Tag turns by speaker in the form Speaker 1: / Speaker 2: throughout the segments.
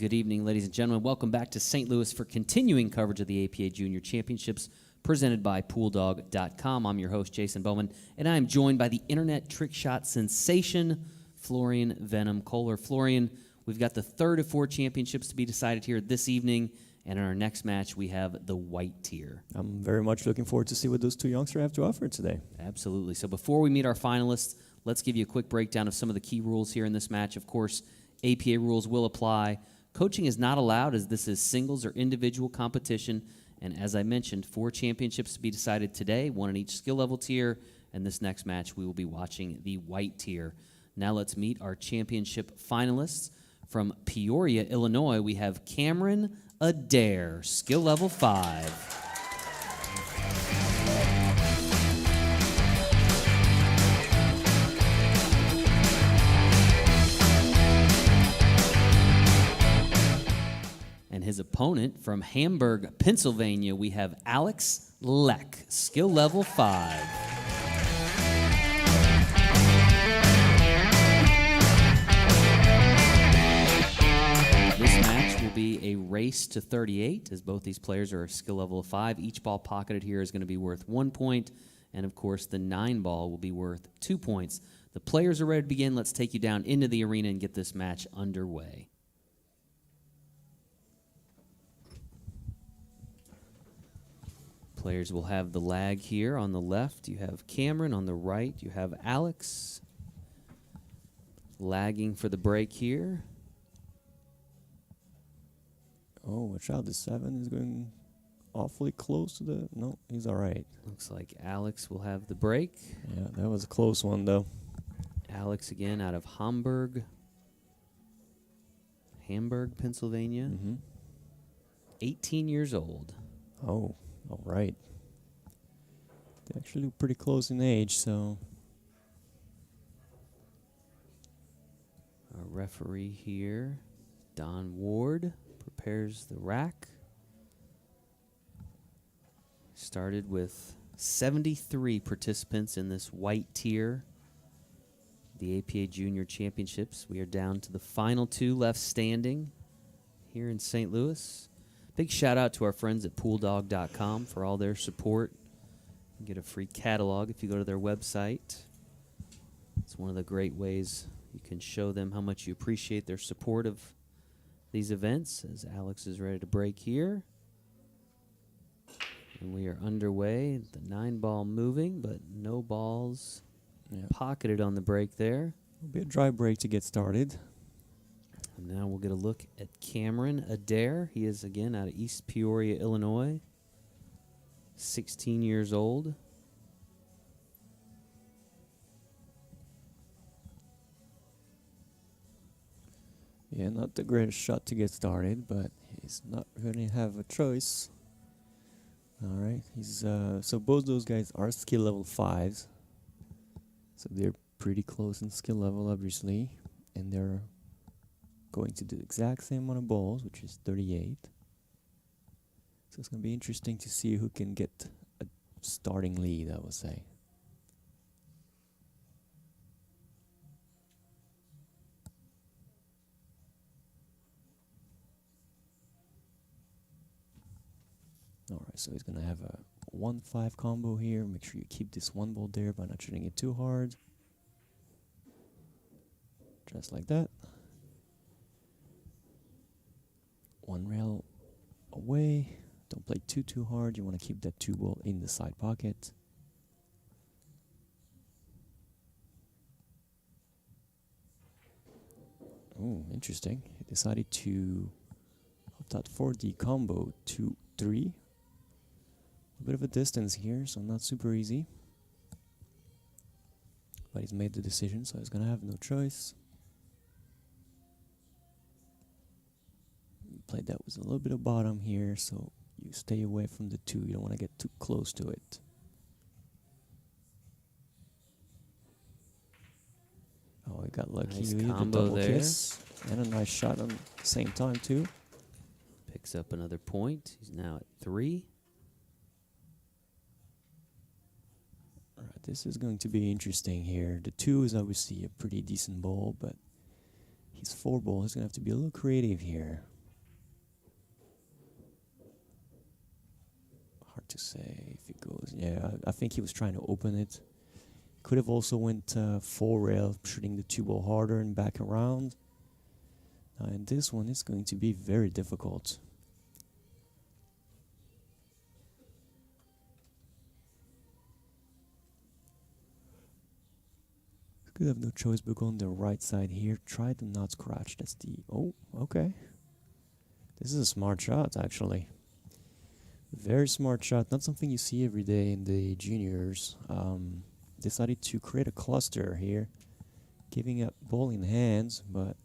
Speaker 1: Good evening, ladies and gentlemen. Welcome back to St. Louis for continuing coverage of the APA Junior Championships presented by PoolDog.com. I'm your host, Jason Bowman, and I am joined by the internet trick shot sensation, Florian Venom Kohler. Florian, we've got the third of four championships to be decided here this evening, and in our next match, we have the white tier.
Speaker 2: I'm very much looking forward to see what those two youngsters have to offer today.
Speaker 1: Absolutely. So before we meet our finalists, let's give you a quick breakdown of some of the key rules here in this match. Of course, APA rules will apply. Coaching is not allowed as this is singles or individual competition. And as I mentioned, 4 championships to be decided today, 1 in each skill level tier. And this next match, we will be watching the white tier. Now let's meet our championship finalists. From Peoria, Illinois, we have Cameron Adair, skill level 5. And his opponent from Hamburg, Pennsylvania, we have Alex Leck, skill level 5. This match will be a race to 38, as both these players are a skill level of 5. Each ball pocketed here is going to be worth 1 point, and of course the 9 ball will be worth 2 points. The players are ready to begin. Let's take you down into the arena and get this match underway. Players will have the lag here on the left. You have Cameron on the right. You have Alex lagging for the break here.
Speaker 2: Oh, watch out. The 7 is going awfully close to the... No, he's all right.
Speaker 1: Looks like Alex will have the break.
Speaker 2: Yeah, that was a close one, though.
Speaker 1: Alex again out of Hamburg, Pennsylvania. 18 years old.
Speaker 2: Oh, all right. They actually look pretty close in age, so...
Speaker 1: Our referee here, Don Ward, prepares the rack. Started with 73 participants in this white tier, the APA Junior Championships. We are down to the final 2 left standing here in St. Louis. Big shout out to our friends at PoolDog.com for all their support. You get a free catalog if you go to their website. It's one of the great ways you can show them how much you appreciate their support of these events, as Alex is ready to break here. And we are underway. The 9 ball moving, but no balls pocketed on the break there.
Speaker 2: It'll be a dry break to get started.
Speaker 1: And now we'll get a look at Cameron Adair. He is, again, out of East Peoria, Illinois. 16 years old.
Speaker 2: Yeah, not the greatest shot to get started, but he's not going to have a choice. All right, he's so both those guys are skill level 5s, so they're pretty close in skill level, obviously, and they're going to do the exact same amount of balls, which is 38. So it's going to be interesting to see who can get a starting lead, I would say. Alright, so he's going to have a 1-5 combo here. Make sure you keep this 1 ball there by not shooting it too hard. Just like that. 1 rail away. Don't play too hard. You want to keep that 2 ball in the side pocket. Oh, interesting. He decided to opt out for the combo 2-3. A bit of a distance here, so not super easy. But he's made the decision, so he's going to have no choice. Played that with a little bit of bottom here, so you stay away from the 2. You don't want to get too close to it. Oh, he got lucky.
Speaker 1: Nice
Speaker 2: With
Speaker 1: combo
Speaker 2: the double
Speaker 1: there.
Speaker 2: kiss. And a nice shot on the same time, too.
Speaker 1: Picks up another point. He's now at 3.
Speaker 2: All right, this is going to be interesting here. The 2 is obviously a pretty decent ball, but he's 4 ball. He's going to have to be a little creative here. say if it goes. Yeah, I think he was trying to open it. Could have also went full rail, shooting the 2 ball harder and back around. And this one is going to be very difficult. Could have no choice but go on the right side here. Try to not scratch. That's the... Oh, okay. This is a smart shot, actually. Very smart shot. Not something you see every day in the juniors. Decided to create a cluster here. Giving up ball in hands, but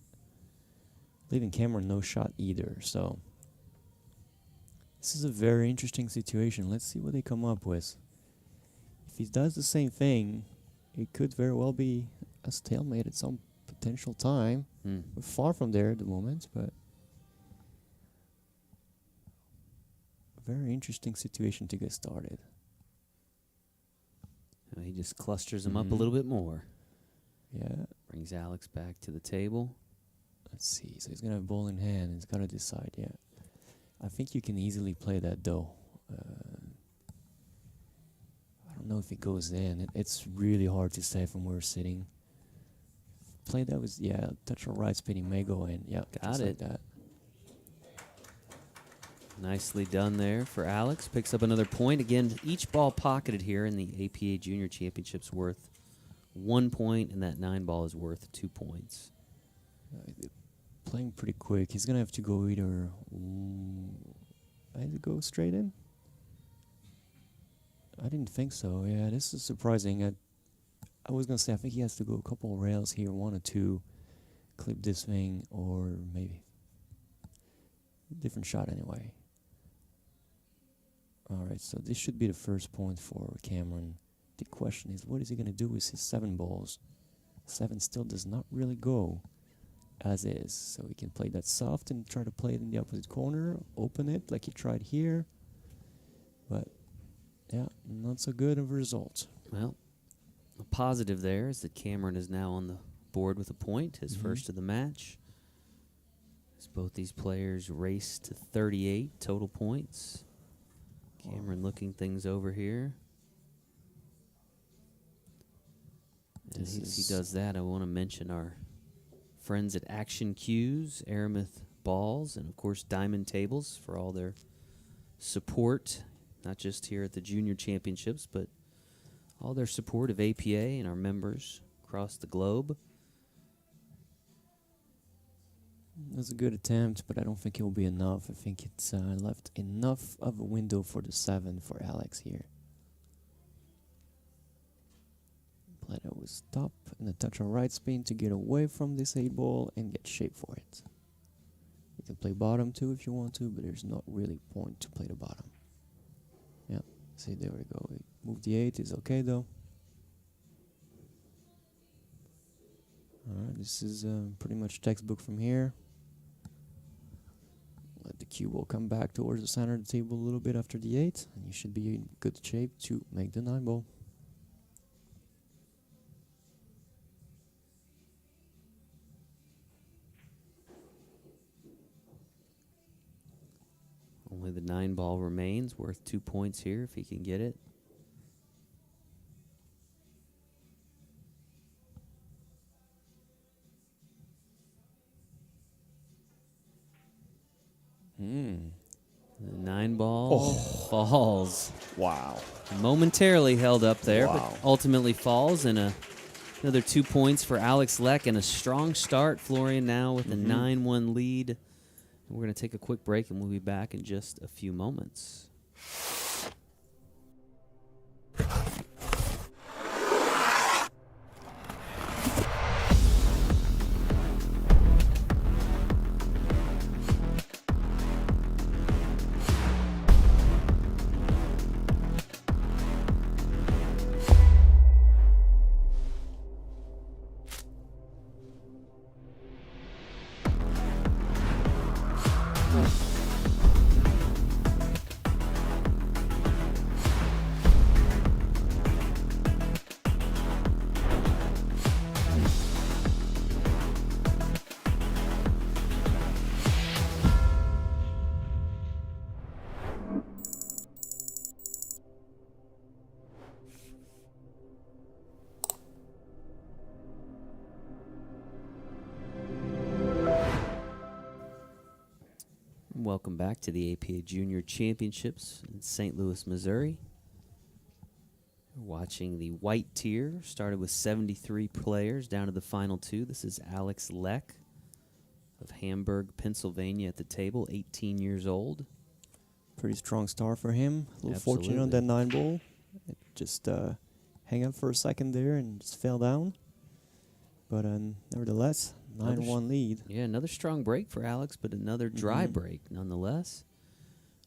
Speaker 2: leaving Cameron no shot either. So this is a very interesting situation. Let's see what they come up with. If he does the same thing, it could very well be a stalemate at some potential time. We're far from there at the moment, but a very interesting situation to get started.
Speaker 1: He just clusters him up a little bit more.
Speaker 2: Yeah.
Speaker 1: Brings Alex back to the table.
Speaker 2: Let's see. So he's going to have ball in hand. He's got to decide, yeah. I think you can easily play that, though. I don't know if it goes in. It's really hard to say from where we're sitting. Play that was, yeah, touch of right spinning may go in. Yeah,
Speaker 1: got it.
Speaker 2: Like that.
Speaker 1: Nicely done there for Alex. Picks up another point. Again, each ball pocketed here in the APA Junior Championship's worth 1 point, and that 9 ball is worth 2 points.
Speaker 2: Playing pretty quick. He's going to have to go either... either go straight in? I didn't think so. Yeah, this is surprising. I was going to say, I think he has to go a couple of rails here, 1 or 2, clip this thing, or maybe different shot anyway. Alright, so this should be the first point for Cameron. The question is, what is he going to do with his 7 balls? 7 still does not really go as is. So he can play that soft and try to play it in the opposite corner, open it like he tried here. But, yeah, not so good of a result.
Speaker 1: Well, a positive there is that Cameron is now on the board with a point, his first of the match. As both these players race to 38 total points. Cameron looking things over here. As he does that, I want to mention our friends at Action Cues, Aramith Balls, and of course Diamond Tables for all their support, not just here at the Junior Championships, but all their support of APA and our members across the globe.
Speaker 2: That's a good attempt, but I don't think it will be enough. I think it's left enough of a window for the 7 for Alex here. Play that with stop and a touch of right spin to get away from this 8 ball and get shape for it. You can play bottom too if you want to, but there's not really point to play the bottom. Yeah, see, there we go. Move the 8 is okay though. Alright, this is pretty much textbook from here. Let the cue ball come back towards the center of the table a little bit after the 8, and you should be in good shape to make the 9 ball.
Speaker 1: Only the 9 ball remains, worth 2 points here if he can get it. The 9 ball falls.
Speaker 2: Wow.
Speaker 1: Momentarily held up there,
Speaker 2: Wow.
Speaker 1: but ultimately falls. And another 2 points for Alex Leck and a strong start. Florian now with a 9-1 lead. We're going to take a quick break, and we'll be back in just a few moments. welcome back to the APA Junior Championships in St. Louis, Missouri. We're watching the white tier, started with 73 players down to the final 2. This is Alex Leck of Hamburg, Pennsylvania at the table, 18 years old.
Speaker 2: Pretty strong start for him. A little
Speaker 1: Absolutely.
Speaker 2: fortunate on that 9 ball. It just hang up for a second there and just fell down. But nevertheless, 9-1 lead.
Speaker 1: Yeah, another strong break for Alex, but another dry break nonetheless.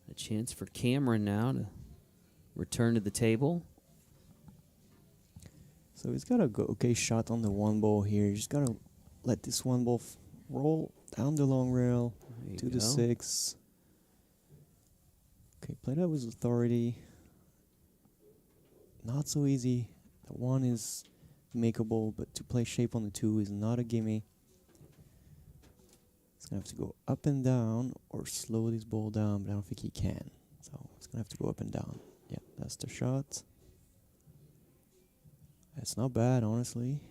Speaker 1: A chance for Cameron now to return to the table.
Speaker 2: So he's got a okay shot on the 1 ball here. You just got to let this 1 ball roll down the long rail to the 6. Okay, play that with authority. Not so easy. The 1 is makeable, but to play shape on the 2 is not a gimme. He's going to have to go up and down or slow this ball down, but I don't think he can. So he's going to have to go up and down. Yeah, that's the shot. That's not bad, honestly.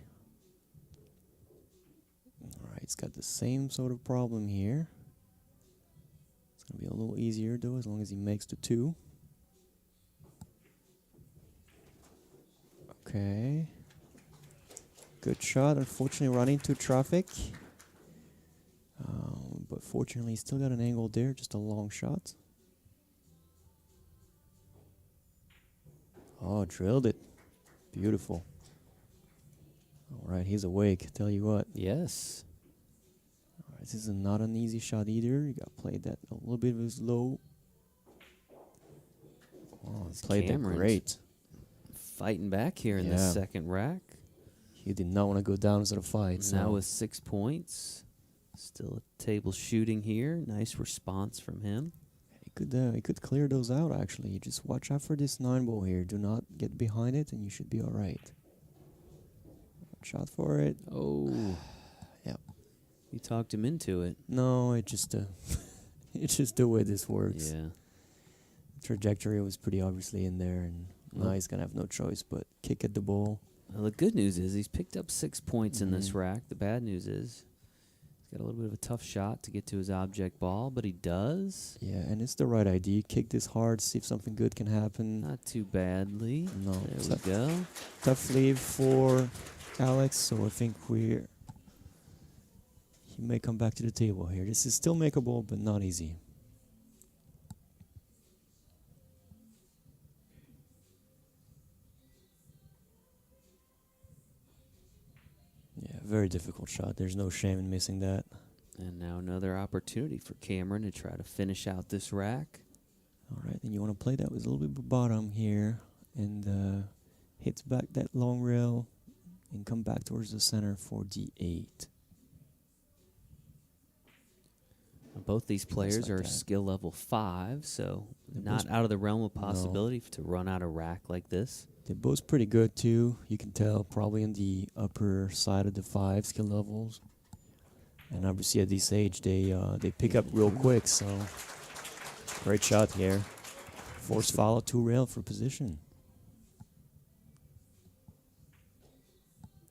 Speaker 2: Alright, he's got the same sort of problem here. It's going to be a little easier, though, as long as he makes the 2. Okay. Good shot. Unfortunately, running into traffic. But fortunately, he's still got an angle there. Just a long shot. Oh, drilled it. Beautiful. All right, he's awake. Tell you what.
Speaker 1: Yes.
Speaker 2: All right, this is not an easy shot either. You got to play that a little bit low. Oh, played that great.
Speaker 1: Fighting back here in the second rack.
Speaker 2: He did not want to go down to the fight.
Speaker 1: Now with 6 points. Still a table shooting here. Nice response from him.
Speaker 2: He could clear those out, actually. You just watch out for this 9 ball here. Do not get behind it, and you should be all right. Shot for it.
Speaker 1: Oh.
Speaker 2: Yep.
Speaker 1: You talked him into it.
Speaker 2: No, it just it's just the way this works.
Speaker 1: Yeah.
Speaker 2: Trajectory was pretty obviously in there, and now he's going to have no choice but kick at the ball.
Speaker 1: Well, the good news is he's picked up 6 points in this rack. The bad news is he's got a little bit of a tough shot to get to his object ball, but he does.
Speaker 2: Yeah, and it's the right idea. Kick this hard, see if something good can happen.
Speaker 1: Not too badly.
Speaker 2: No.
Speaker 1: There we go.
Speaker 2: Tough leave for Alex, so I think he may come back to the table here. This is still makeable, but not easy. Yeah, very difficult shot. There's no shame in missing that.
Speaker 1: And now another opportunity for Cameron to try to finish out this rack.
Speaker 2: All right, then you want to play that with a little bit bottom here, and hits back that long rail and come back towards the center for D8.
Speaker 1: Both these players are skill level 5, so not out of the realm of possibility to run out a rack like this.
Speaker 2: They're both pretty good too. You can tell probably on the upper side of the 5 skill levels. And obviously at this age they pick up real quick, so great shot here. Force follow 2 rail for position.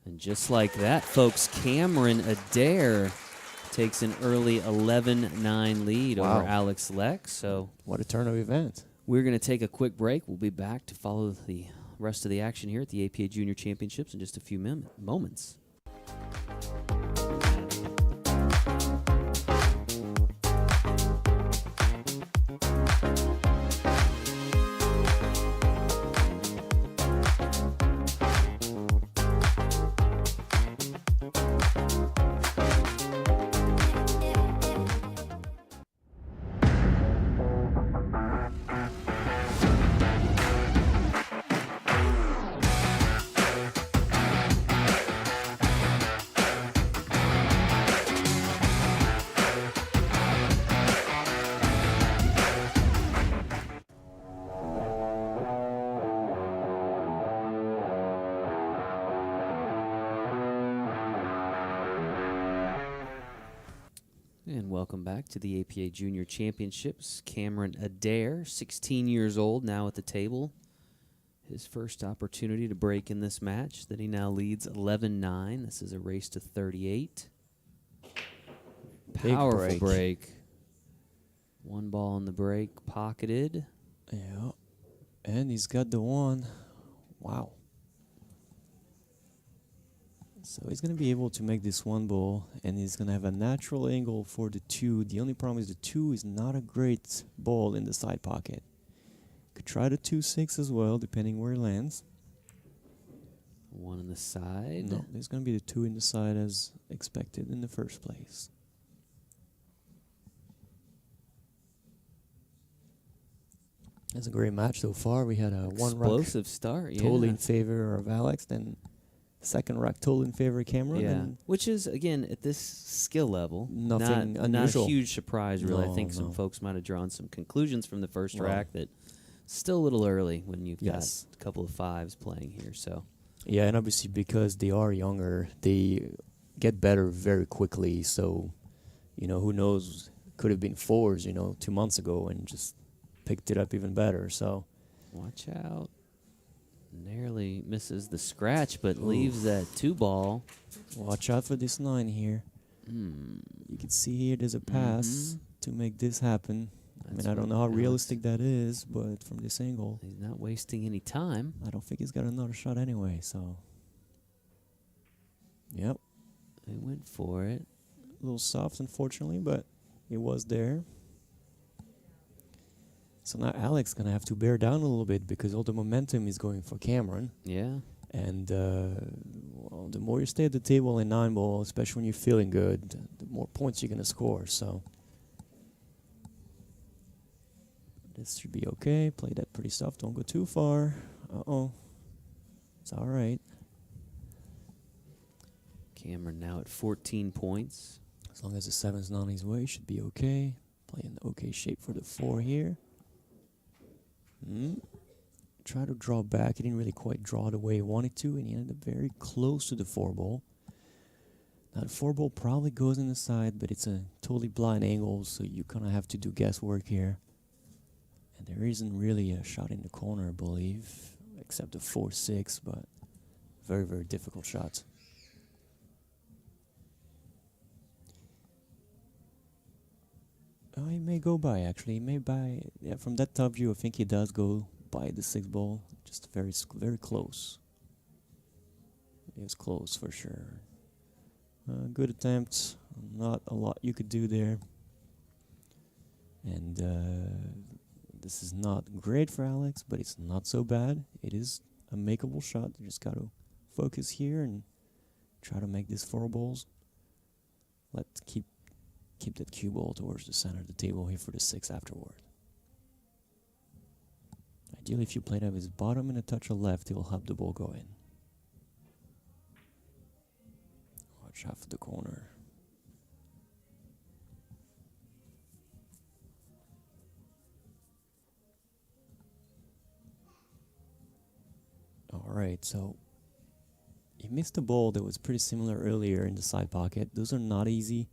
Speaker 1: And just like that, folks, Cameron Adair takes an early 11-9 lead over Alex Leck. So
Speaker 2: what a turn of event.
Speaker 1: We're going to take a quick break. We'll be back to follow the rest of the action here at the APA Junior Championships in just a few moments. And welcome back to the APA Junior Championships. Cameron Adair, 16 years old, now at the table. His first opportunity to break in this match that he now leads 11-9. This is a race to 38. Powerful break. One ball on the break, pocketed.
Speaker 2: Yeah. And he's got the one. Wow. So he's going to be able to make this one ball, and he's going to have a natural angle for the 2. The only problem is the 2 is not a great ball in the side pocket. Could try the 2-6 as well, depending where it lands.
Speaker 1: One on the side.
Speaker 2: No, there's going to be the 2 in the side as expected in the first place. That's a great match so far. We had a one rack
Speaker 1: Explosive start, yeah.
Speaker 2: totally in favor of Alex, then second rack totally in favor of Cameron.
Speaker 1: Yeah,
Speaker 2: And
Speaker 1: which is, again, at this skill level,
Speaker 2: nothing
Speaker 1: not
Speaker 2: unusual.
Speaker 1: a huge surprise, really. I
Speaker 2: No,
Speaker 1: think some
Speaker 2: no.
Speaker 1: folks might have drawn some conclusions from the first
Speaker 2: Well.
Speaker 1: rack that still a little early when you've
Speaker 2: Yes.
Speaker 1: got a couple of 5s playing here. So
Speaker 2: Yeah, and obviously because they are younger, they get better very quickly. So, who knows? Could have been 4s, 2 months ago and just picked it up even better. So,
Speaker 1: watch out. Narrowly misses the scratch, but
Speaker 2: Oof.
Speaker 1: leaves that 2 ball.
Speaker 2: watch out for this 9 here. You can see here there's a pass to make this happen. I don't know how realistic that is, but from this angle,
Speaker 1: He's not wasting any time.
Speaker 2: I don't think he's got another shot anyway. So, yep.
Speaker 1: He went for it.
Speaker 2: A little soft, unfortunately, but it was there. So now Alex going to have to bear down a little bit because all the momentum is going for Cameron.
Speaker 1: Yeah.
Speaker 2: And well, the more you stay at the table in 9 ball, especially when you're feeling good, the more points you're going to score. So this should be okay. Play that pretty soft. Don't go too far. Uh-oh. It's all right.
Speaker 1: Cameron now at 14 points.
Speaker 2: As long as the 7's not on his way, should be okay. Playing the okay shape for the 4 here. Try to draw back. He didn't really quite draw the way he wanted to, and he ended up very close to the 4 ball. Now the 4 ball probably goes in the side, but it's a totally blind angle, so you kind of have to do guesswork here. And there isn't really a shot in the corner, I believe, except a 4-6, but very, very difficult shot. Oh, he may go by, actually. He may by, yeah, from that top view, I think he does go by the 6 ball. Just very, very close. It was close for sure. Good attempt. Not a lot you could do there. And this is not great for Alex, but it's not so bad. It is a makeable shot. You just got to focus here and try to make this 4 balls. Let's keep that cue ball towards the center of the table here for the 6 afterward. Ideally, if you play it up his bottom and a touch of left, it will help the ball go in. Watch out for the corner. Alright, so he missed a ball that was pretty similar earlier in the side pocket. Those are not easy.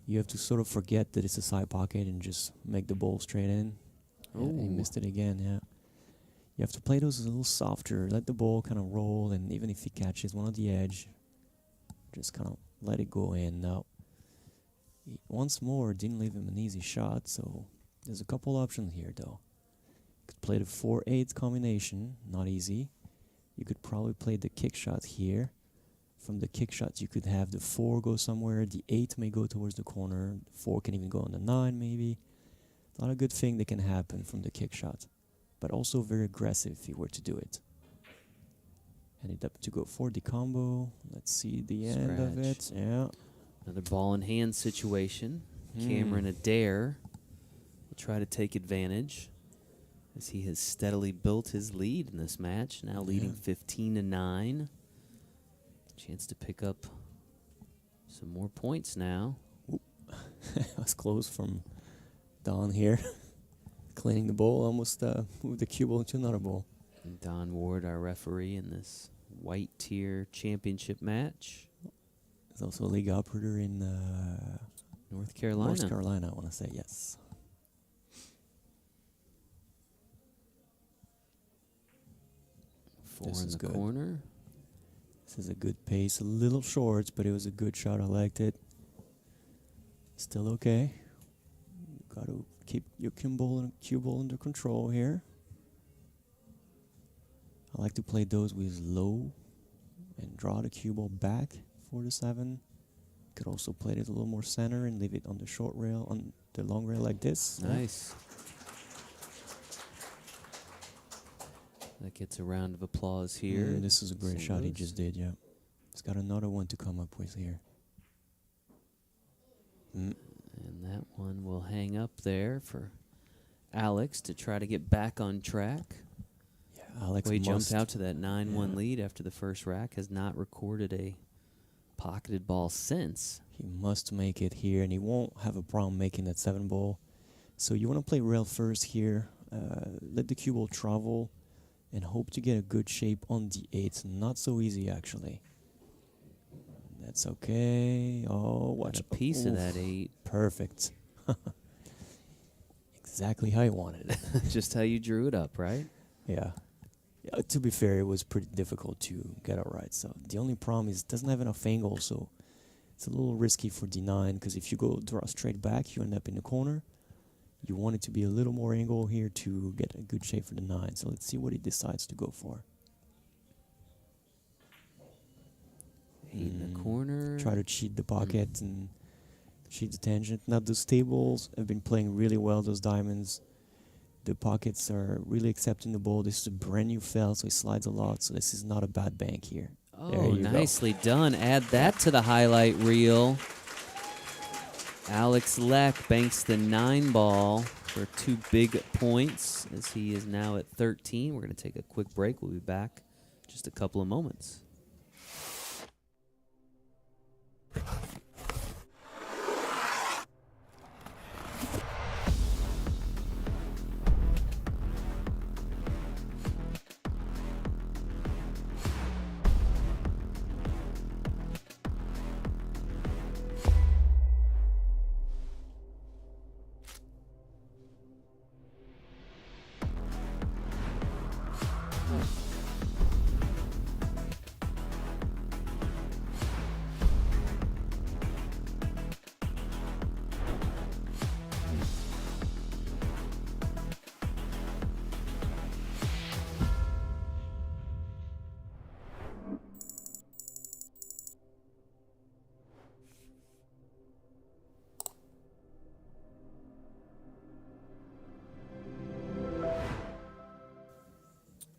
Speaker 2: You have to sort of forget that it's a side pocket and just make the ball straight in. Yeah, he missed it again, yeah. You have to play those a little softer. Let the ball kind of roll, and even if he catches one on the edge, just kind of let it go in. Now, once more, didn't leave him an easy shot, so there's a couple options here, though. You could play the 4-8 combination, not easy. You could probably play the kick shot here. From the kick shots, you could have the 4 go somewhere, the 8 may go towards the corner, the 4 can even go on the 9 maybe. Not a good thing that can happen from the kick shot, but also very aggressive if you were to do it. Ended up to go for the combo. Let's see the end of it. Yeah.
Speaker 1: Another ball in hand situation. Cameron Adair will try to take advantage as he has steadily built his lead in this match, now leading 15-9. Chance to pick up some more points now.
Speaker 2: That was close from Don here. Cleaning the bowl, almost moved the cue ball into another bowl.
Speaker 1: And Don Ward, our referee in this white tier championship match.
Speaker 2: He's also a league operator in
Speaker 1: North Carolina.
Speaker 2: North Carolina, I want to say, yes.
Speaker 1: Four
Speaker 2: This
Speaker 1: in
Speaker 2: is
Speaker 1: the
Speaker 2: good.
Speaker 1: corner.
Speaker 2: This is a good pace. A little short, but it was a good shot. I liked it. Still okay. Got to keep your cue ball under control here. I like to play those with low and draw the cue ball back for the 7. Could also play it a little more center and leave it on the short rail, on the long rail like this.
Speaker 1: Nice. That gets a round of applause here.
Speaker 2: This is a great shot he just did, yeah. He's got another one to come up with here.
Speaker 1: And that one will hang up there for Alex to try to get back on track.
Speaker 2: Yeah, Alex
Speaker 1: He jumped out to that 9-1 lead after the first rack. Has not recorded a pocketed ball since.
Speaker 2: He must make it here, and he won't have a problem making that 7 ball. So you want to play rail first here. Let the cue ball travel and hope to get a good shape on the 8. Not so easy, actually. That's okay. Oh, watch
Speaker 1: a piece of that 8.
Speaker 2: Perfect. Exactly how you wanted it.
Speaker 1: Just how you drew it up, right?
Speaker 2: Yeah. To be fair, it was pretty difficult to get it right. So the only problem is it doesn't have enough angle, so it's a little risky for D9, because if you go draw straight back, you end up in the corner. You want it to be a little more angle here to get a good shape for the 9. So let's see what he decides to go for.
Speaker 1: 8 in the corner.
Speaker 2: Try to cheat the pocket and cheat the tangent. Now those tables have been playing really well, those diamonds. The pockets are really accepting the ball. This is a brand new fell, so he slides a lot. So this is not a bad bank here.
Speaker 1: Oh, nicely done. Add that to the highlight reel. Alex Leck banks the 9 ball for 2 big points as he is now at 13. We're going to take a quick break. We'll be back in just a couple of moments.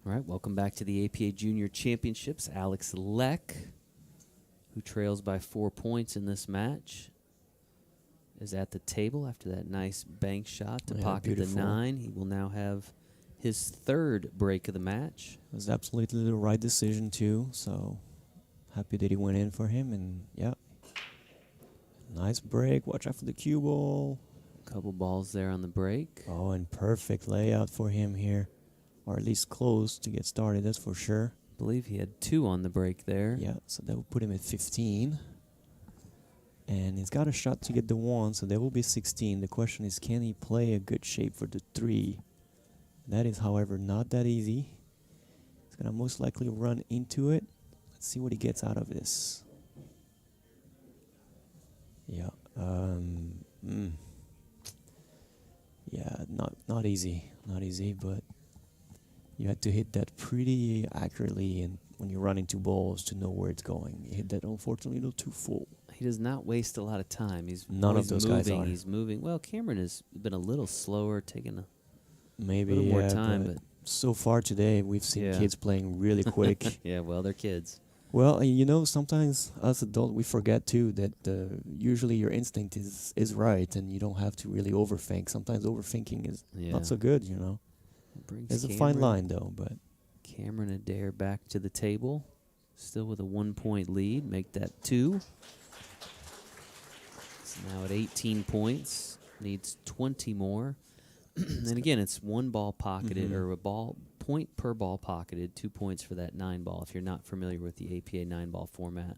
Speaker 1: All right, welcome back to the APA Junior Championships. Alex Leck, who trails by 4 points in this match, is at the table after that nice bank shot to pocket the 9. He will now have his 3rd break of the match.
Speaker 2: It was absolutely the right decision, too. So happy that he went in for him. And, yeah, nice break. Watch out for the cue ball.
Speaker 1: Couple balls there on the break.
Speaker 2: Oh, and perfect layout for him here. Or at least close to get started, that's for sure.
Speaker 1: I believe he had 2 on the break there.
Speaker 2: Yeah, so that will put him at 15. And he's got a shot to get the 1, so that will be 16. The question is, can he play a good shape for the 3? That is, however, not that easy. He's going to most likely run into it. Let's see what he gets out of this. Yeah. Yeah, not easy. Not easy, but you had to hit that pretty accurately, and when you run into balls to know where it's going. You hit that, unfortunately, a little too full.
Speaker 1: He does not waste a lot of time. He's
Speaker 2: None of those
Speaker 1: moving.
Speaker 2: guys are.
Speaker 1: He's moving. Well, Cameron has been a little slower, taking a
Speaker 2: Maybe
Speaker 1: little more time. But
Speaker 2: so far today, we've seen kids playing really quick.
Speaker 1: Yeah, well, they're kids.
Speaker 2: Well, you know, sometimes us adults, we forget, too, that usually your instinct is right, and you don't have to really overthink. Sometimes overthinking is not so good, you know. There's a fine line, though. But
Speaker 1: Cameron Adair back to the table, still with a 1-point lead. Make that 2. It's now at 18 points. Needs 20 more. And again, it's 1 ball pocketed, or a point per ball pocketed. 2 points for that 9 ball. If you're not familiar with the APA 9-ball format,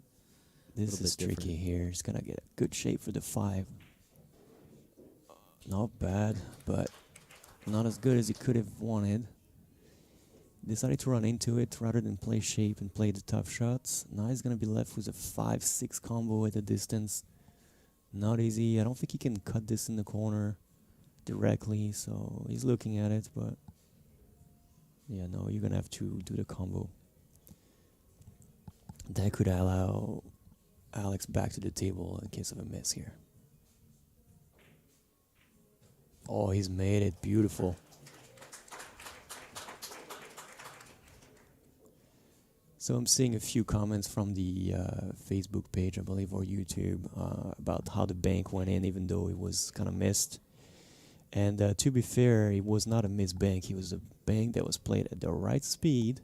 Speaker 2: this is tricky here. He's gonna get a good shape for the 5. Not bad, but not as good as he could have wanted. Decided to run into it rather than play shape and play the tough shots. Now he's going to be left with a 5-6 combo at a distance. Not easy. I don't think he can cut this in the corner. directly, so he's looking at it, but yeah, no, you're gonna have to do the combo. That could allow Alex back to the table in case of a miss here. Oh, he's made it. Beautiful. So I'm seeing a few comments from the Facebook page, I believe, or YouTube, about how the bank went in, even though it was kind of missed. And to be fair, it was not a missed bank. It was a bank that was played at the right speed,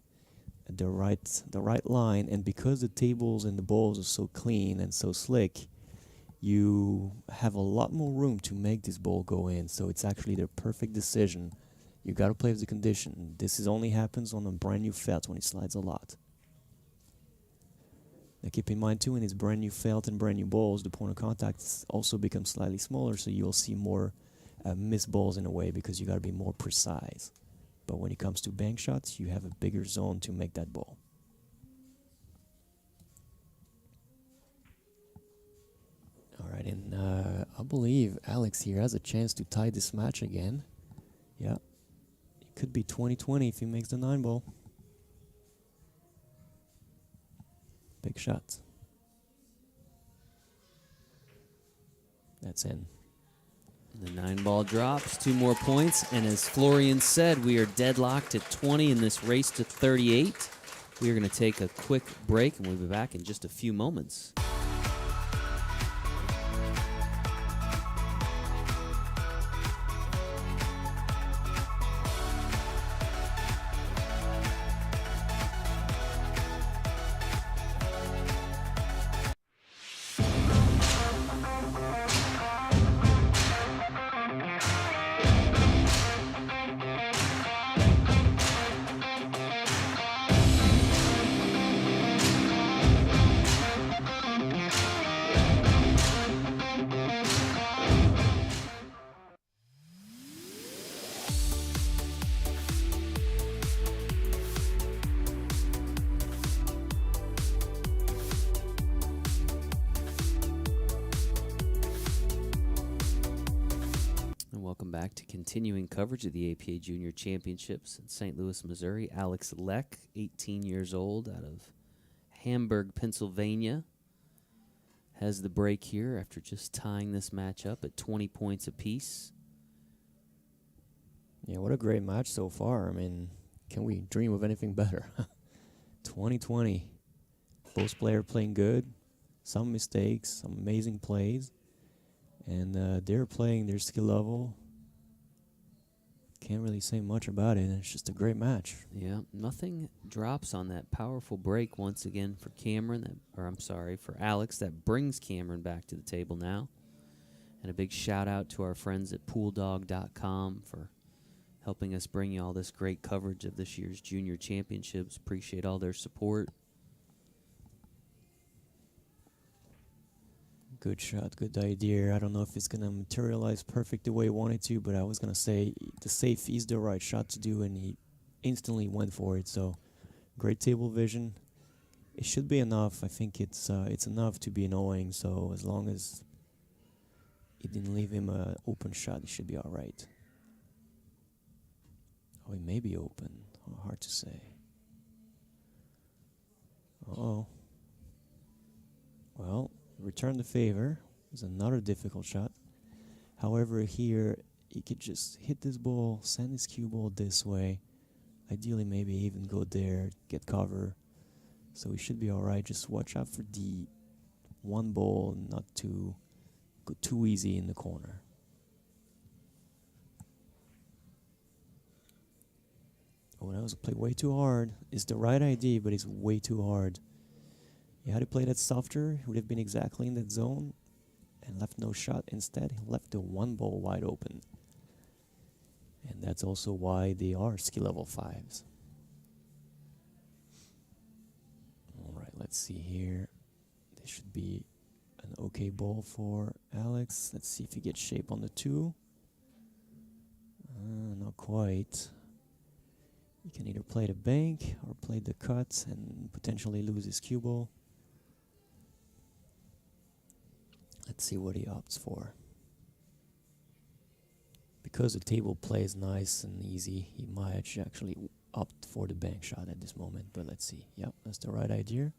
Speaker 2: at the right line, and because the tables and the balls are so clean and so slick, you have a lot more room to make this ball go in. So it's actually the perfect decision. You got to play with the condition. This is only happens on a brand new felt when it slides a lot. Now keep in mind too, in this brand new felt and brand new balls, the point of contact also becomes slightly smaller, so you'll see more missed balls in a way because you got to be more precise. But when it comes to bank shots, you have a bigger zone to make that ball. All right, and I believe Alex here has a chance to tie this match again. Yeah, it could be 20-20 if he makes the 9 ball. Big shot. That's in.
Speaker 1: The 9 ball drops, 2 more points, and as Florian said, we are deadlocked at 20 in this race to 38. We are going to take a quick break, and we'll be back in just a few moments. Welcome back to continuing coverage of the APA Junior Championships in St. Louis, Missouri. Alex Leck, 18 years old, out of Hamburg, Pennsylvania, has the break here after just tying this match up at 20 points apiece.
Speaker 2: Yeah, what a great match so far. I mean, can we dream of anything better? 20-20. Both players playing good. Some mistakes, some amazing plays. And they're playing their skill level. Can't really say much about it. It's just a great match.
Speaker 1: Yeah, nothing drops on that powerful break once again for Cameron, for Alex. That brings Cameron back to the table now. And a big shout out to our friends at pooldog.com for helping us bring you all this great coverage of this year's junior championships. Appreciate all their support.
Speaker 2: Good shot, good idea. I don't know if it's going to materialize perfect the way he wanted to, but I was going to say the safe is the right shot to do, and he instantly went for it. So, great table vision. It should be enough. I think it's enough to be annoying, so as long as it didn't leave him an open shot, it should be all right. Oh, he may be open. Oh, hard to say. Uh-oh. Well, return the favor. It's another difficult shot. However, here he could just hit this ball, send his cue ball this way. Ideally, maybe even go there, get cover. So he should be all right. Just watch out for the 1 ball, not to go too easy in the corner. Oh, that was a play way too hard. It's the right idea, but it's way too hard. He had to play that softer, he would have been exactly in that zone and left no shot. Instead, he left the 1 ball wide open. And that's also why they are skill level 5s. All right, let's see here. This should be an okay ball for Alex. Let's see if he gets shape on the 2. Not quite. He can either play the bank or play the cut and potentially lose his cue ball. Let's see what he opts for. because the table plays nice and easy, he might actually opt for the bank shot at this moment. But let's see. Yep, that's the right idea.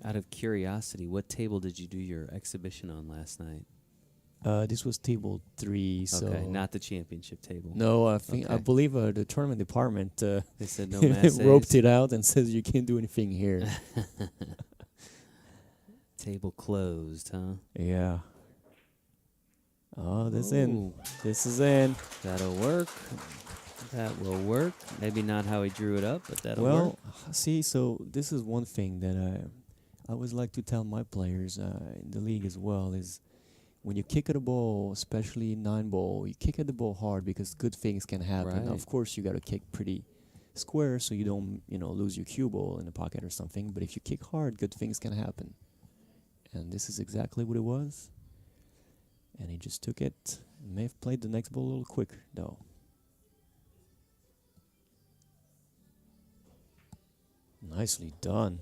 Speaker 1: Out of curiosity, what table did you do your exhibition on last night?
Speaker 2: This was table 3, so
Speaker 1: Okay, not the championship table.
Speaker 2: no, I
Speaker 1: Okay.
Speaker 2: believe the tournament department
Speaker 1: They said no mass
Speaker 2: roped it out and says you can't do anything here.
Speaker 1: Table closed, huh?
Speaker 2: Yeah. Oh, this
Speaker 1: Ooh,
Speaker 2: in. This is in.
Speaker 1: That'll work. That will work. Maybe not how he drew it up, but that'll work.
Speaker 2: Well, see, so this is one thing that I always like to tell my players in the league as well is when you kick at a ball, especially 9-ball, you kick at the ball hard because good things can happen.
Speaker 1: Right.
Speaker 2: Now, of course, you got to kick pretty square so you don't, lose your cue ball in the pocket or something. But if you kick hard, good things can happen. And this is exactly what it was. And he just took it. May have played the next ball a little quicker, though. Nicely done.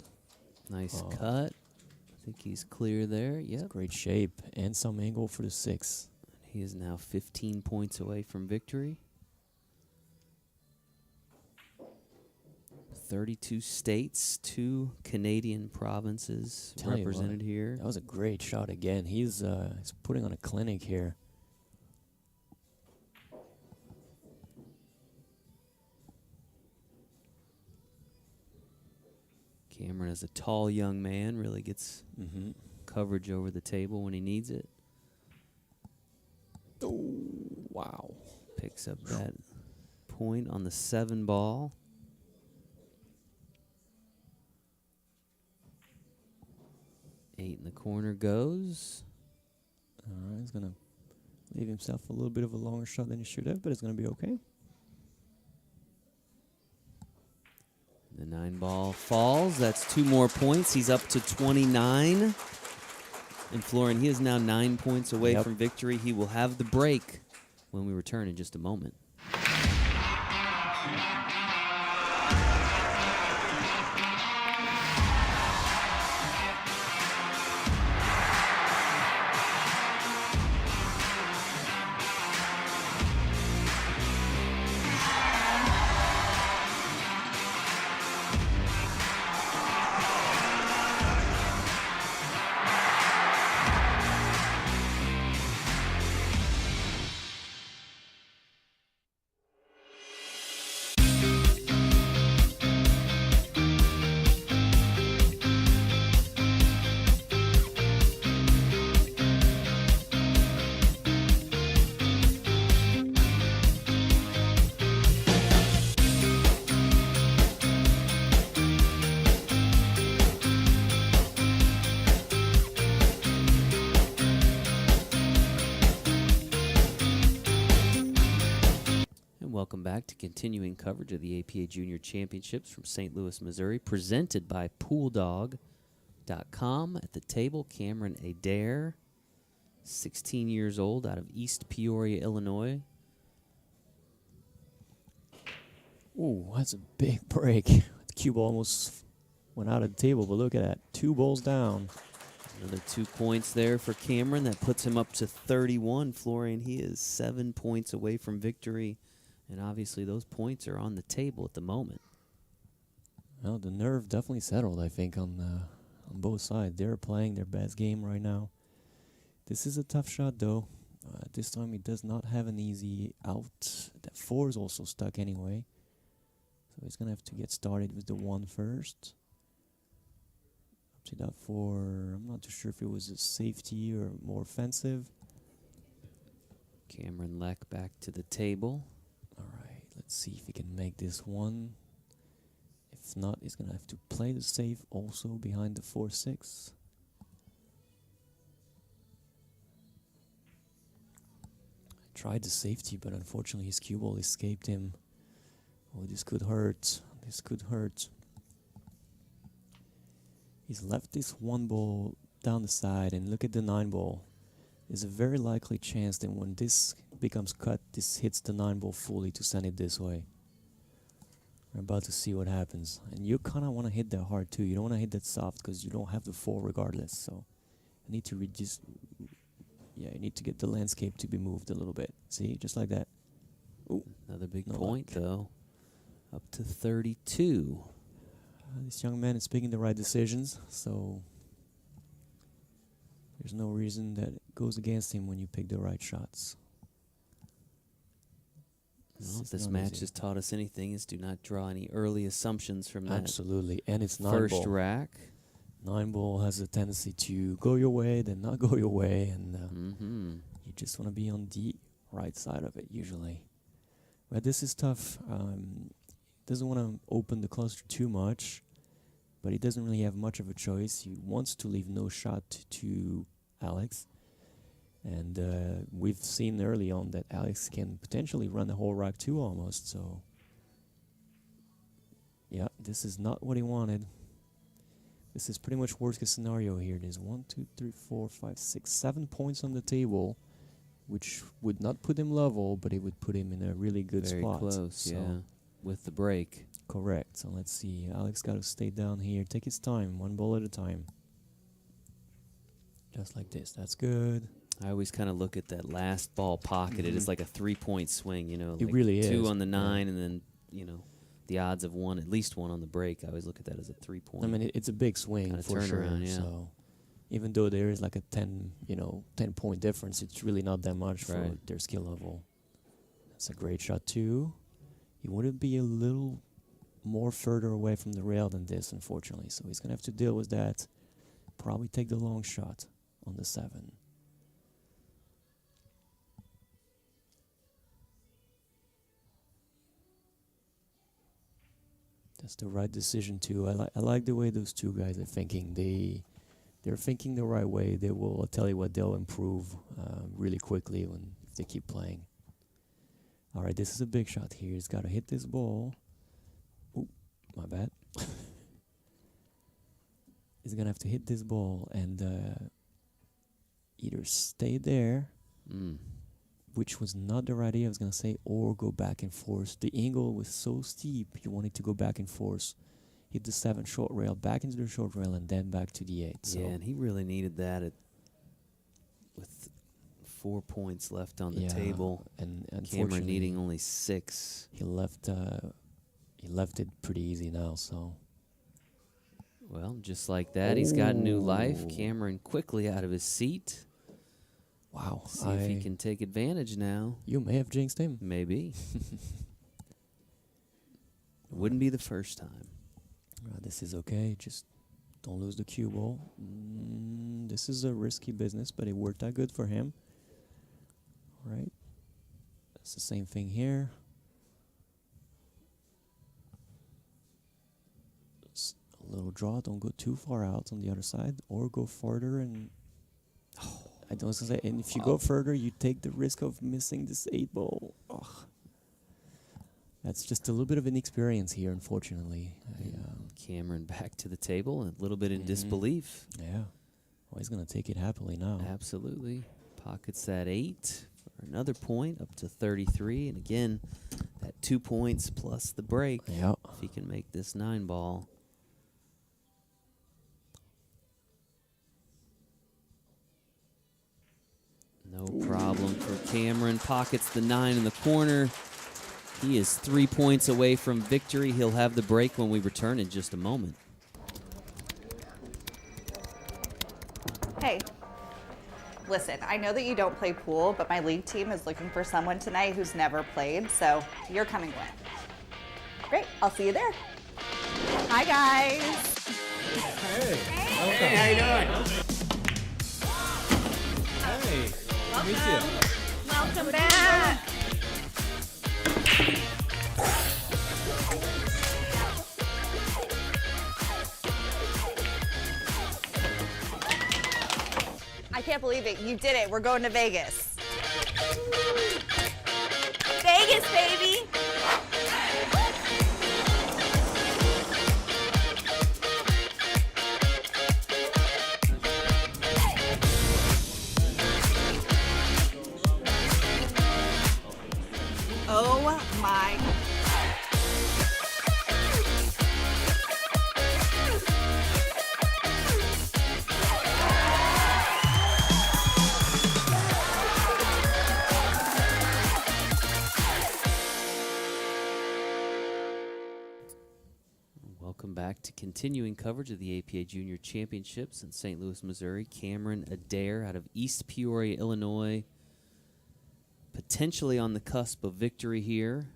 Speaker 1: Nice cut. I think he's clear there. Yep.
Speaker 2: Great shape and some angle for the 6.
Speaker 1: He is now 15 points away from victory. 32 states, 2 Canadian provinces
Speaker 2: Tell you
Speaker 1: represented here.
Speaker 2: That was a great shot again. He's putting on a clinic here.
Speaker 1: Cameron is a tall young man, really gets coverage over the table when he needs it.
Speaker 2: Oh, wow.
Speaker 1: Picks up that point on the 7 ball. Eight in the corner goes.
Speaker 2: All right, he's going to leave himself a little bit of a longer shot than he should have, but it's going to be okay.
Speaker 1: The 9 ball falls. That's 2 more points. He's up to 29. And Florian, he is now 9 points away from victory. He will have the break when we return in just a moment. Welcome back to continuing coverage of the APA Junior Championships from St. Louis, Missouri, presented by PoolDog.com. At the table, Cameron Adair, 16 years old, out of East Peoria, Illinois.
Speaker 2: Ooh, that's a big break. The cue ball almost went out of the table, but look at that. 2 balls down.
Speaker 1: Another 2 points there for Cameron. That puts him up to 31. Florian, he is 7 points away from victory. And obviously those points are on the table at the moment.
Speaker 2: Well, the nerve definitely settled, I think, on both sides. They're playing their best game right now. This is a tough shot, though. This time he does not have an easy out. That 4 is also stuck anyway. So he's going to have to get started with the 1 first. Up to that 4. I'm not too sure if it was a safety or more offensive.
Speaker 1: Cameron Leck back to the table.
Speaker 2: All right, let's see if he can make this one. If not, he's going to have to play the safe also behind the 4-6. I tried the safety, but unfortunately his cue ball escaped him. Oh, this could hurt. This could hurt. He's left this 1 ball down the side, and look at the 9 ball. There's a very likely chance that when this becomes cut, this hits the 9 ball fully to send it this way. We're about to see what happens. And you kind of want to hit that hard too. You don't want to hit that soft because you don't have the 4 regardless. So I need to reduce. Yeah, you need to get the landscape to be moved a little bit. See, just like that. Ooh,
Speaker 1: Another big
Speaker 2: no
Speaker 1: point,
Speaker 2: luck.
Speaker 1: though. Up to 32.
Speaker 2: This young man is making the right decisions, so there's no reason that it goes against him when you pick the right shots.
Speaker 1: Well, if
Speaker 2: is
Speaker 1: this
Speaker 2: not
Speaker 1: match
Speaker 2: easy.
Speaker 1: has taught us anything, is do not draw any early assumptions from that
Speaker 2: Absolutely, and it's
Speaker 1: first
Speaker 2: 9-ball.
Speaker 1: rack.
Speaker 2: 9-ball has a tendency to go your way, then not go your way, and you just want to be on the right side of it usually. But this is tough. Doesn't want to open the cluster too much, but he doesn't really have much of a choice. He wants to leave no shot to Alex. And we've seen early on that Alex can potentially run the whole rack too almost. So, yeah, this is not what he wanted. This is pretty much worst case scenario here. There's 1, 2, 3, 4, 5, 6, 7 points on the table, which would not put him level, but it would put him in a really good
Speaker 1: Very
Speaker 2: spot.
Speaker 1: close,
Speaker 2: So
Speaker 1: yeah, with the break.
Speaker 2: correct. So let's see. Alex got to stay down here. Take his time, one ball at a time. Just like this. That's good.
Speaker 1: I always kind of look at that last ball pocketed as like a 3-point swing, you know.
Speaker 2: It
Speaker 1: like
Speaker 2: really
Speaker 1: two
Speaker 2: is,
Speaker 1: on the
Speaker 2: yeah.
Speaker 1: 9, and then, you know, the odds of one, at least one on the break. I always look at that as a 3-point.
Speaker 2: I mean, it's a big swing
Speaker 1: Kinda
Speaker 2: for sure.
Speaker 1: turnaround, yeah.
Speaker 2: So even though there is like a 10-point difference, it's really not that much for
Speaker 1: Right.
Speaker 2: their skill level. That's a great shot too. He would be a little more further away from the rail than this, unfortunately. So he's gonna have to deal with that. Probably take the long shot on the 7. That's the right decision too. I like the way those two guys are thinking. They're thinking the right way. They will, I'll tell you what, they'll improve really quickly if they keep playing. All right, this is a big shot here. He's got to hit this ball. Oop, my bad. He's gonna have to hit this ball and either stay there, which was not the right idea, I was going to say, or go back and forth. The angle was so steep, you wanted to go back and forth. Hit the 7 short rail, back into the short rail, and then back to the 8. So
Speaker 1: Yeah, and he really needed that with 4 points left on the table.
Speaker 2: And
Speaker 1: Cameron
Speaker 2: unfortunately,
Speaker 1: needing only 6.
Speaker 2: he left it pretty easy now. So
Speaker 1: Well, just like that, he's got new life. Cameron quickly out of his seat.
Speaker 2: wow,
Speaker 1: See if he can take advantage now.
Speaker 2: You may have jinxed him.
Speaker 1: Maybe. Wouldn't be the first time.
Speaker 2: This is okay. Just don't lose the cue ball. This is a risky business, but it worked out good for him. All right. That's the same thing here. Just a little draw. Don't go too far out on the other side, or go further. And I don't say. And if you go further, you take the risk of missing this 8 ball. Oh. That's just a little bit of inexperience here, unfortunately.
Speaker 1: Cameron back to the table, a little bit in disbelief.
Speaker 2: Yeah. Well, he's going to take it happily now.
Speaker 1: Absolutely. Pockets that 8 for another point, up to 33. And again, that 2 points plus the break.
Speaker 2: Yeah.
Speaker 1: If he can make this 9 ball. No problem for Cameron. Pockets the 9 in the corner. He is 3 points away from victory. He'll have the break when we return in just a moment.
Speaker 3: Hey, listen, I know that you don't play pool, but my league team is looking for someone tonight who's never played, so you're coming with. Great, I'll see you there. Hi, guys.
Speaker 4: Hey, how you doing? Hey,
Speaker 3: Welcome.
Speaker 4: meet you.
Speaker 3: Welcome back. I can't believe it. You did it. We're going to Vegas. Vegas, baby. Oh my.
Speaker 1: continuing coverage of the APA Junior Championships in St. Louis, Missouri. Cameron Adair out of East Peoria, Illinois, potentially on the cusp of victory here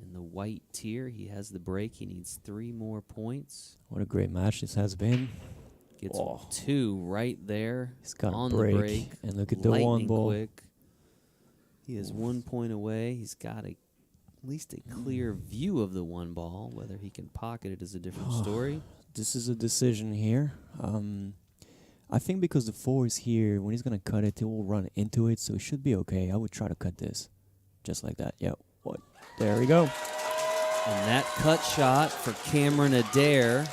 Speaker 1: in the white tier. He has the break. He needs 3 more points.
Speaker 2: What a great match this has been.
Speaker 1: Gets 2 right there.
Speaker 2: He's got
Speaker 1: on
Speaker 2: a break.
Speaker 1: the break.
Speaker 2: And look at the one
Speaker 1: Lightning
Speaker 2: ball.
Speaker 1: quick. He is 1 point away. He's got at least a clear view of the 1 ball. Whether he can pocket it is a different story.
Speaker 2: This is a decision here. I think because the 4 is here, when he's going to cut it, he will run into it, so it should be okay. I would try to cut this. Just like that. Yep. What? There we go.
Speaker 1: And that cut shot for Cameron Adair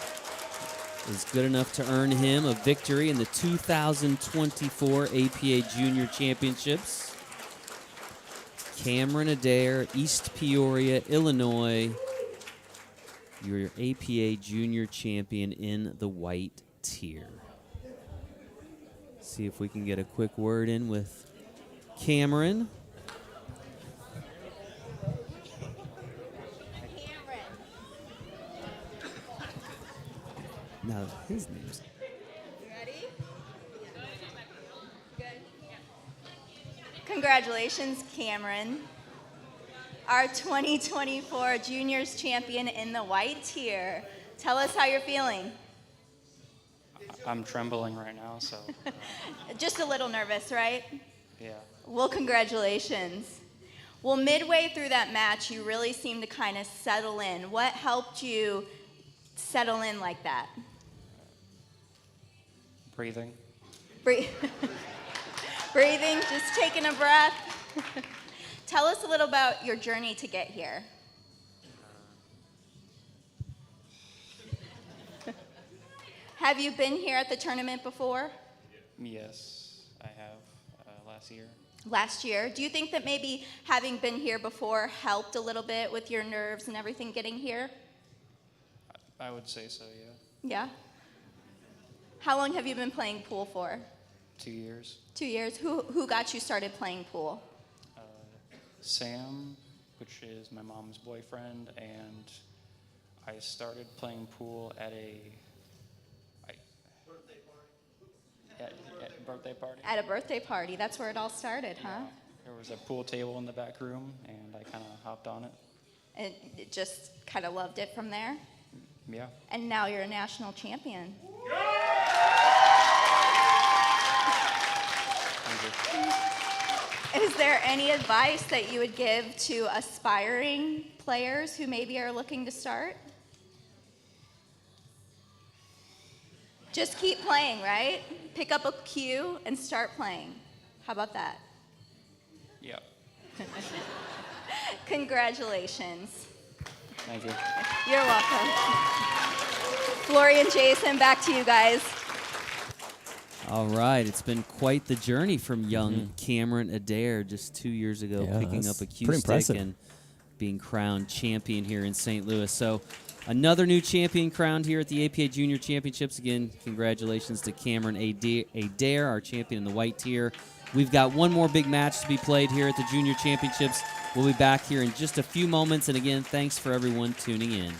Speaker 1: is good enough to earn him a victory in the 2024 APA Junior Championships. Cameron Adair, East Peoria, Illinois, your APA Junior Champion in the white tier. See if we can get a quick word in with Cameron. Now his name's.
Speaker 3: Ready? Good. Congratulations, Cameron. Our 2024 Juniors Champion in the white tier. Tell us how you're feeling.
Speaker 5: I'm trembling right now, so
Speaker 3: Just a little nervous, right?
Speaker 5: yeah.
Speaker 3: Well, congratulations. Well, midway through that match, you really seemed to kind of settle in. What helped you settle in like that?
Speaker 5: Breathing.
Speaker 3: Breathing, just taking a breath. Tell us a little about your journey to get here. Have you been here at the tournament before?
Speaker 5: Yes, I have last year.
Speaker 3: Last year. Do you think that maybe having been here before helped a little bit with your nerves and everything getting here?
Speaker 5: I would say so, yeah.
Speaker 3: Yeah. How long have you been playing pool for?
Speaker 5: 2 years.
Speaker 3: 2 years. Who got you started playing pool?
Speaker 5: Sam, which is my mom's boyfriend, and I started playing pool at a birthday party.
Speaker 3: At a birthday party. That's where it all started, huh?
Speaker 5: There was a pool table in the back room, and I kind of hopped on it.
Speaker 3: And it just kind of loved it from there?
Speaker 5: Yeah.
Speaker 3: And now you're a national champion.
Speaker 5: Thank you.
Speaker 3: Is there any advice that you would give to aspiring players who maybe are looking to start? Just keep playing, right? Pick up a cue and start playing. How about that?
Speaker 5: Yeah.
Speaker 3: Congratulations.
Speaker 5: Thank you.
Speaker 3: You're welcome. Florian, Jason, back to you guys.
Speaker 1: All right, it's been quite the journey from young Cameron Adair just 2 years ago,
Speaker 2: Yeah,
Speaker 1: picking up
Speaker 2: that's
Speaker 1: a cue
Speaker 2: pretty
Speaker 1: stick
Speaker 2: impressive.
Speaker 1: and being crowned champion here in St. Louis. So another new champion crowned here at the APA Junior Championships. Again, congratulations to Cameron Adair, our champion in the white tier. We've got one more big match to be played here at the Junior Championships. We'll be back here in just a few moments. And again, thanks for everyone tuning in.